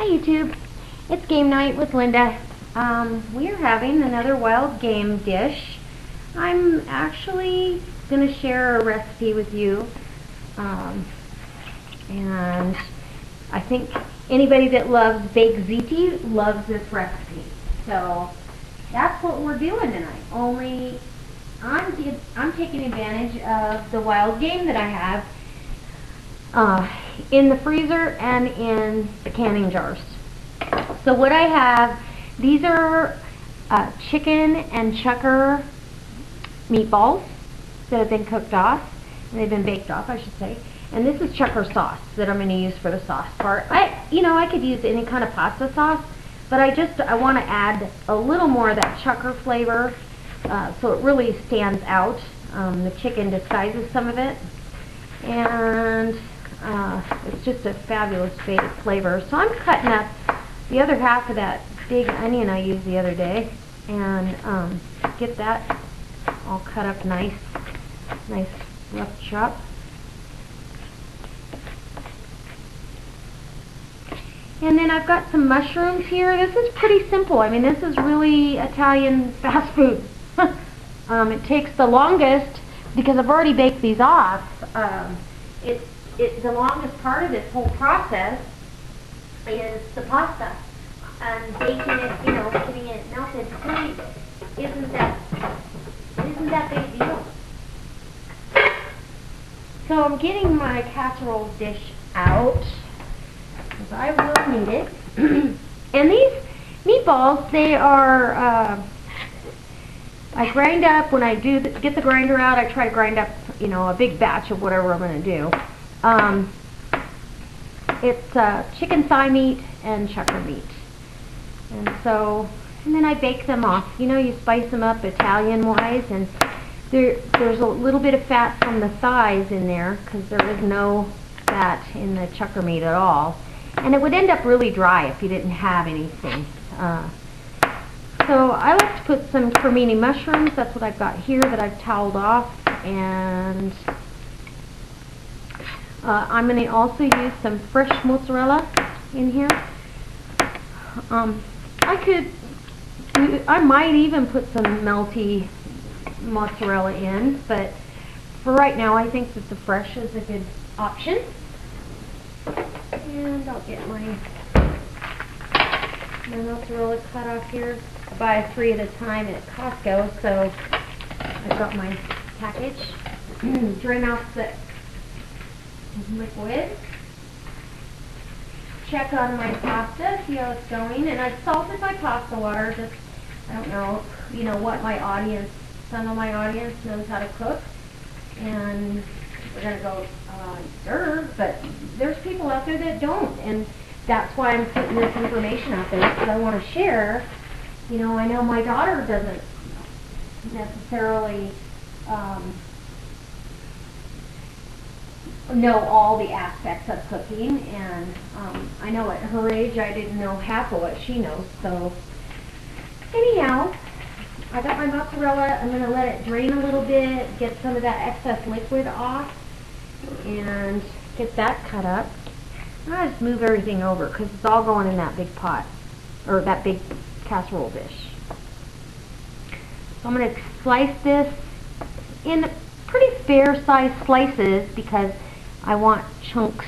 YouTube, it's game night with Linda. We are having another wild game dish. I'm actually going to share a recipe with you, and I think anybody that loves baked ziti loves this recipe. So that's what we're doing tonight. Only I'm taking advantage of the wild game that I have in the freezer and in the canning jars. So what I have, these are chicken and chucker meatballs that have been cooked off. They've been baked off, I should say. And this is chucker sauce that I'm going to use for the sauce part. I could use any kind of pasta sauce, but I want to add a little more of that chucker flavor, so it really stands out. The chicken disguises some of it, and it's just a fabulous flavor. So I'm cutting up the other half of that big onion I used the other day, and get that all cut up nice rough chop. And then I've got some mushrooms here. This is pretty simple. I mean, this is really Italian fast food. It takes the longest because I've already baked these off. The longest part of this whole process is the pasta and baking it. Getting it melted. Really isn't that big a deal. So I'm getting my casserole dish out, because I will need it. And these meatballs, they are, I grind up, when I get the grinder out, I try to grind up, a big batch of whatever I'm going to do. It's chicken thigh meat and chucker meat. And then I bake them off. You spice them up Italian-wise, and there's a little bit of fat from the thighs in there, because there is no fat in the chucker meat at all. And it would end up really dry if you didn't have anything. So I like to put some cremini mushrooms. That's what I've got here that I've toweled off. And I'm going to also use some fresh mozzarella in here. I might even put some melty mozzarella in, but for right now I think that the fresh is a good option. And I'll get my mozzarella cut off here. I buy 3 at a time at Costco, so I've got my package. Drain off the liquid. Check on my pasta, see how it's going, and I've salted my pasta water. Just, I don't know, what my audience, some of my audience knows how to cook, and we're going to go serve, but there's people out there that don't, and that's why I'm putting this information out there, because I want to share. I know my daughter doesn't necessarily know all the aspects of cooking, and I know at her age I didn't know half of what she knows. So anyhow, I got my mozzarella. I'm going to let it drain a little bit, get some of that excess liquid off, and get that cut up. I just move everything over because it's all going in that big pot, or that big casserole dish. So I'm going to slice this in pretty fair sized slices, because I want chunks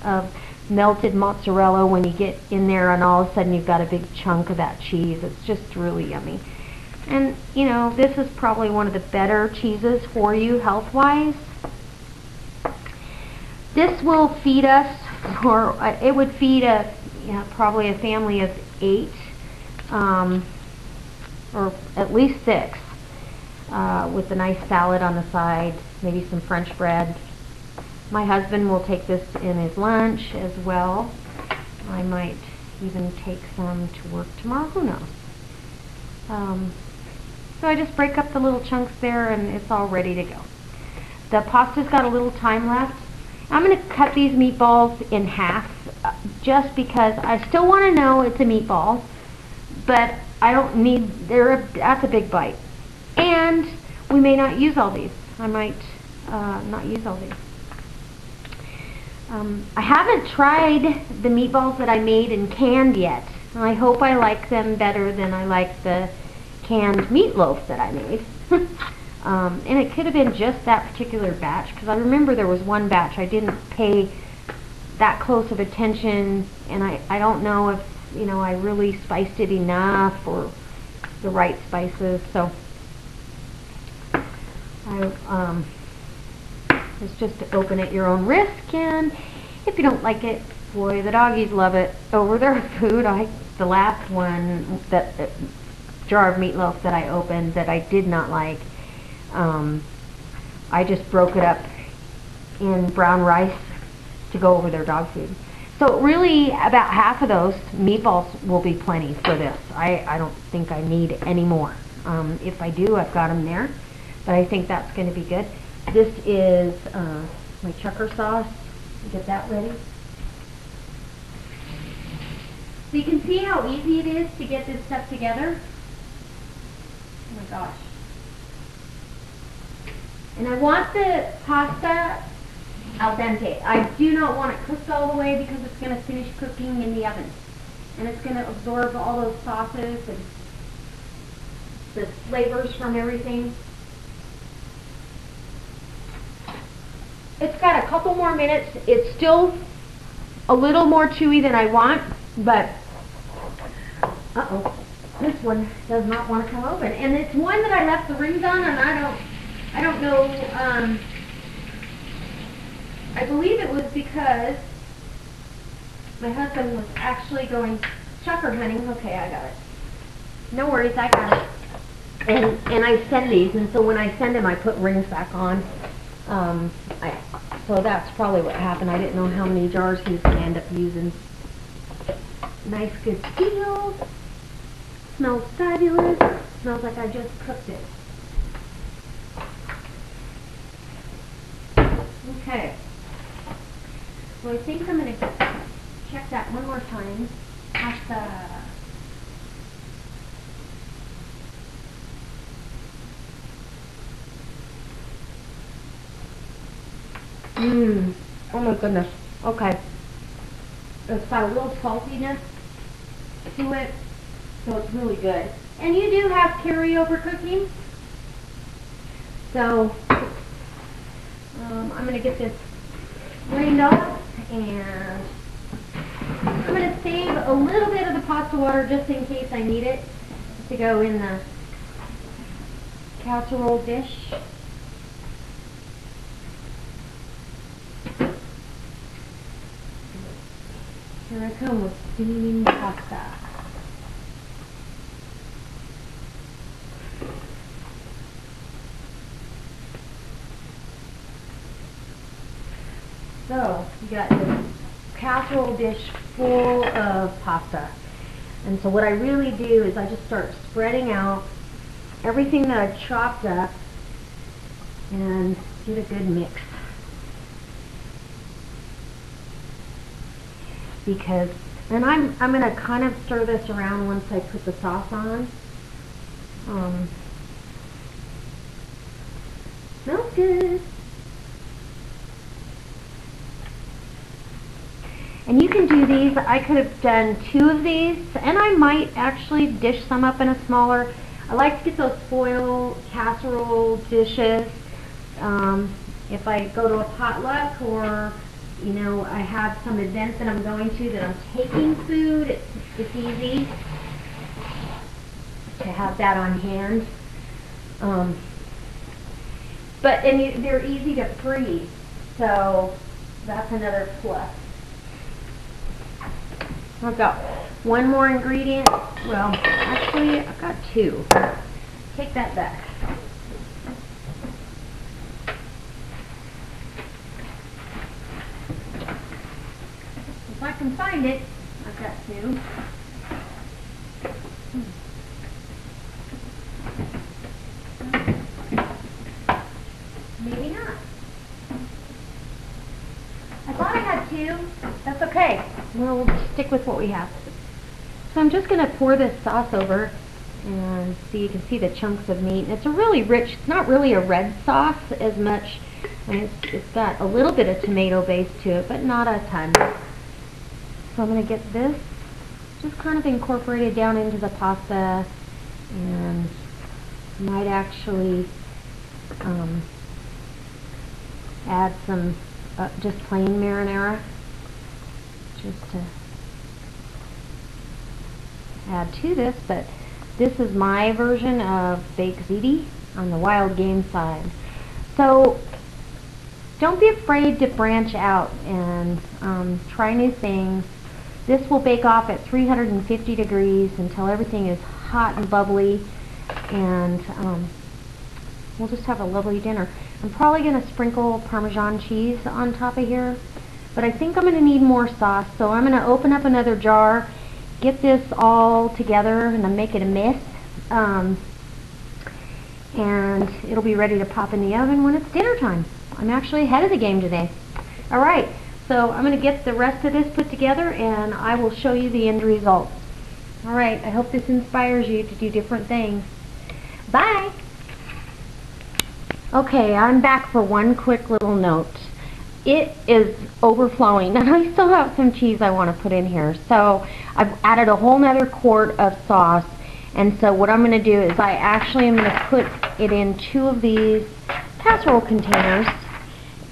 of melted mozzarella when you get in there, and all of a sudden you've got a big chunk of that cheese. It's just really yummy. And this is probably one of the better cheeses for you health-wise. This will feed us, or it would feed probably a family of 8, or at least 6, with a nice salad on the side, maybe some French bread. My husband will take this in his lunch as well. I might even take some to work tomorrow, who knows. So I just break up the little chunks there, and it's all ready to go. The pasta's got a little time left. I'm going to cut these meatballs in half, just because I still want to know it's a meatball, but I don't need, that's a big bite. And we may not use all these. I might not use all these. I haven't tried the meatballs that I made and canned yet. I hope I like them better than I like the canned meatloaf that I made. And it could have been just that particular batch, because I remember there was one batch I didn't pay that close of attention, and I don't know if, you know, I really spiced it enough or the right spices. So it's just to open at your own risk, and if you don't like it, boy, the doggies love it over their food. The last one, that jar of meatloaf that I opened that I did not like, I just broke it up in brown rice to go over their dog food. So really, about half of those meatballs will be plenty for this. I don't think I need any more. If I do, I've got them there, but I think that's going to be good. This is my chucker sauce. Get that ready. So you can see how easy it is to get this stuff together. Oh my gosh. And I want the pasta al dente. I do not want it cooked all the way because it's going to finish cooking in the oven. And it's going to absorb all those sauces and the flavors from everything. It's got a couple more minutes. It's still a little more chewy than I want, but uh-oh, this one does not want to come open. And it's one that I left the rings on, and I don't know, I believe it was because my husband was actually going chucker hunting. Okay, I got it. No worries, I got it. And I send these, and so when I send them, I put rings back on. So that's probably what happened. I didn't know how many jars he was going to end up using. Nice, good steel. Smells fabulous. Smells like I just cooked it. Okay. So I think I'm going to check that one more time. Pasta. Oh my goodness. Okay. It's got a little saltiness to it, so it's really good. And you do have carryover cooking. So I'm going to get this drained off, and I'm going to save a little bit of the pasta water just in case I need it to go in the casserole dish. Here I come with steaming pasta. So, you got this casserole dish full of pasta. And so what I really do is I just start spreading out everything that I've chopped up and get a good mix. Because, and I'm going to kind of stir this around once I put the sauce on. Smells good. And you can do these. I could have done 2 of these, and I might actually dish some up in a smaller. I like to get those foil casserole dishes. If I go to a potluck, or you know, I have some event that I'm going to that I'm taking food, it's easy to have that on hand. They're easy to freeze, so that's another plus. I've got one more ingredient. Well, actually, I've got 2. Take that back. If I can find it, I've got 2. Maybe not. I thought I had 2. That's okay. We'll stick with what we have. So I'm just going to pour this sauce over, and see, you can see the chunks of meat. It's a really rich, it's not really a red sauce as much And it's got a little bit of tomato base to it, but not a ton. So I'm going to get this just kind of incorporated down into the pasta, and might actually add some just plain marinara just to add to this, but this is my version of baked ziti on the wild game side. So don't be afraid to branch out and try new things. This will bake off at 350 degrees until everything is hot and bubbly, and we'll just have a lovely dinner. I'm probably going to sprinkle Parmesan cheese on top of here, but I think I'm going to need more sauce, so I'm going to open up another jar, get this all together, and then make it a mess, and it'll be ready to pop in the oven when it's dinner time. I'm actually ahead of the game today. Alright, so I'm going to get the rest of this put together, and I will show you the end result. Alright, I hope this inspires you to do different things. Bye! Okay, I'm back for one quick little note. It is overflowing, and I still have some cheese I want to put in here. So I've added a whole nother quart of sauce, and so what I'm going to do is I actually am going to put it in 2 of these casserole containers,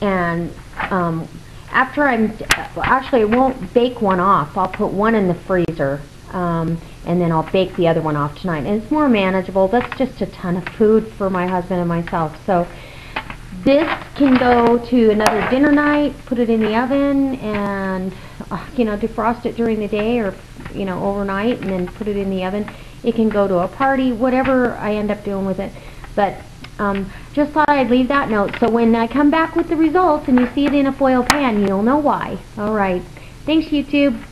and after actually I won't bake one off. I'll put one in the freezer, and then I'll bake the other one off tonight. And it's more manageable. That's just a ton of food for my husband and myself. So this can go to another dinner night, put it in the oven, and defrost it during the day, or overnight, and then put it in the oven. It can go to a party, whatever I end up doing with it. But just thought I'd leave that note, so when I come back with the results and you see it in a foil pan, you'll know why. Alright, thanks YouTube.